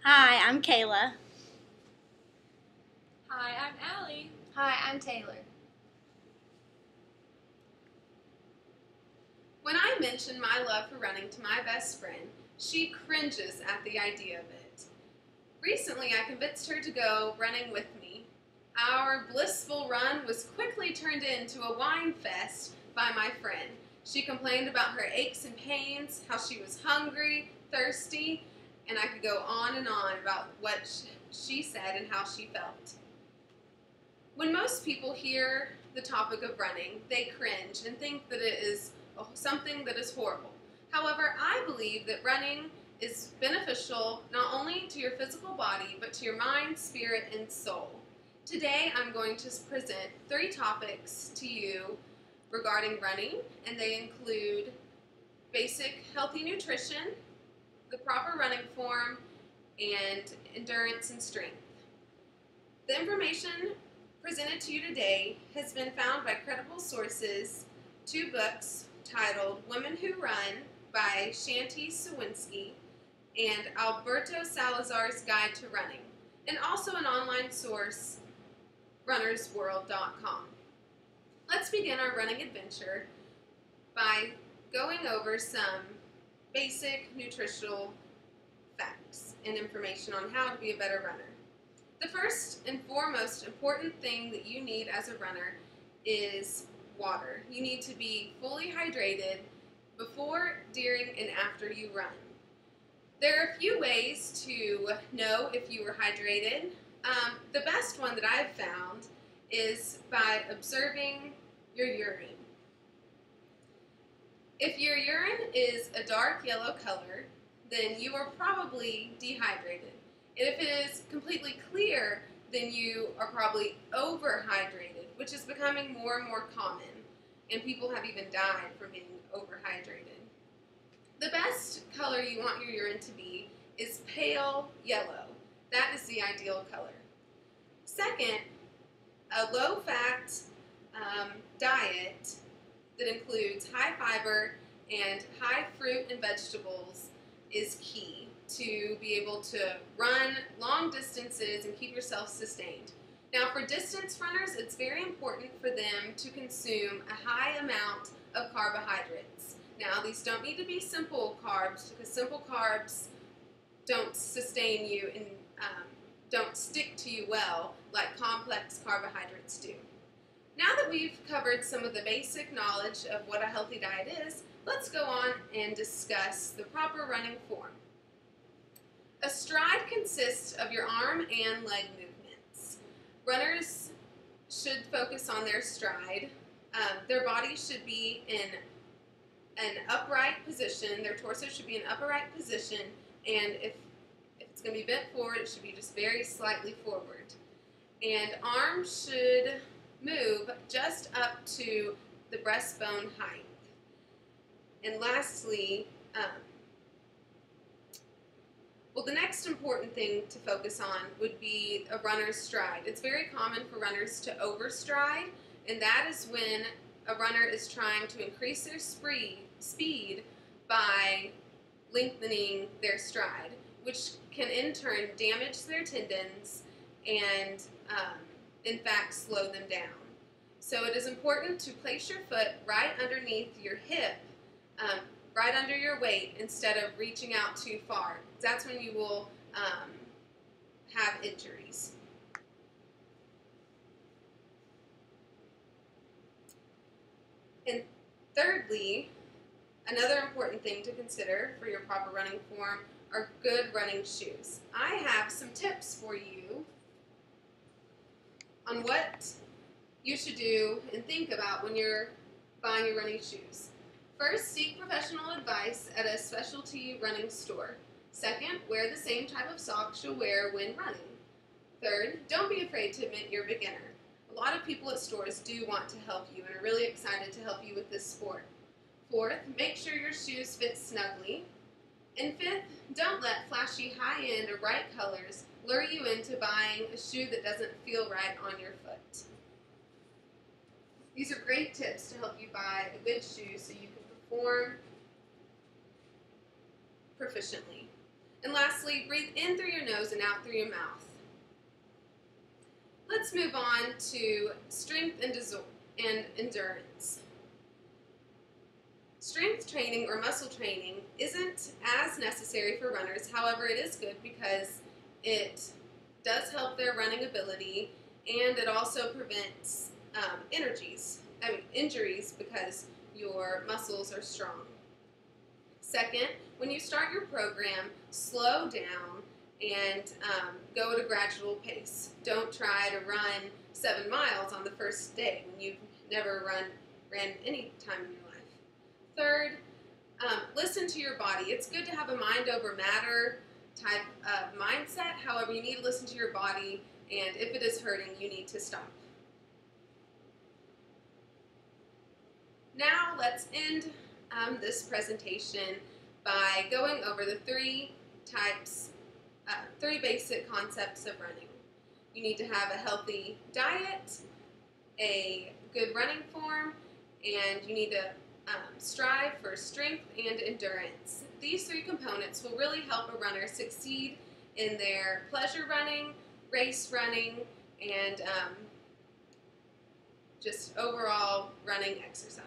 Hi, I'm Kayla. Hi, I'm Allie. Hi, I'm Taylor. When I mention my love for running to my best friend, she cringes at the idea of it. Recently, I convinced her to go running with me. Our blissful run was quickly turned into a wine fest by my friend. She complained about her aches and pains, how she was hungry, thirsty, and I could go on and on about what she said and how she felt. When most people hear the topic of running, they cringe and think that it is something that is horrible. However, I believe that running is beneficial not only to your physical body, but to your mind, spirit, and soul. Today, I'm going to present 3 topics to you regarding running, and they include basic healthy nutrition, the proper running form, and endurance and strength. The information presented to you today has been found by credible sources, 2 books titled Women Who Run by Shanti Sawinski and Alberto Salazar's Guide to Running, and also an online source, runnersworld.com. Let's begin our running adventure by going over some basic nutritional facts and information on how to be a better runner. The first and foremost important thing that you need as a runner is water. You need to be fully hydrated before, during, and after you run. There are a few ways to know if you are hydrated. The best one that I've found is by observing your urine. If your urine is a dark yellow color, then you are probably dehydrated. And if it is completely clear, then you are probably overhydrated, which is becoming more and more common, and people have even died from being overhydrated. The best color you want your urine to be is pale yellow. That is the ideal color. Second, a low-fat diet that includes high fiber and high fruit and vegetables is key to be able to run long distances and keep yourself sustained. Now, for distance runners, it's very important for them to consume a high amount of carbohydrates. Now, these don't need to be simple carbs, because simple carbs don't sustain you and don't stick to you well like complex carbohydrates do. Now that we've covered some of the basic knowledge of what a healthy diet is, let's go on and discuss the proper running form. A stride consists of your arm and leg movements. Runners should focus on their stride. Their body should be in an upright position. Their torso should be in an upright position, and if it's going to be bent forward, it should be just very slightly forward. And arms should move just up to the breastbone height. And lastly, the next important thing to focus on would be a runner's stride. It's very common for runners to overstride, and that is when a runner is trying to increase their speed by lengthening their stride, which can in turn damage their tendons and in fact slow them down. So it is important to place your foot right underneath your hip, right under your weight, instead of reaching out too far. That's when you will have injuries. And thirdly, another important thing to consider for your proper running form are good running shoes. I have some tips for you on what you should do and think about when you're buying your running shoes. First, seek professional advice at a specialty running store. Second, wear the same type of socks you'll wear when running. Third, don't be afraid to admit you're a beginner. A lot of people at stores do want to help you and are really excited to help you with this sport. Fourth, make sure your shoes fit snugly. And fifth, don't let flashy high-end or bright colors lure you into buying a shoe that doesn't feel right on your foot. These are great tips to help you buy a good shoe so you can perform proficiently. And lastly, breathe in through your nose and out through your mouth. Let's move on to strength and endurance. Strength training or muscle training isn't as necessary for runners. However, it is good because it does help their running ability, and it also prevents injuries because your muscles are strong. Second, when you start your program, slow down and go at a gradual pace. Don't try to run 7 miles on the first day when you've never ran any time in your life. Third, listen to your body. It's good to have a mind over matter type of mindset. However, you need to listen to your body, and if it is hurting, you need to stop. Now let's end this presentation by going over the three basic concepts of running. You need to have a healthy diet, a good running form, and you need to strive for strength and endurance. These three components will really help a runner succeed in their pleasure running, race running, and just overall running exercise.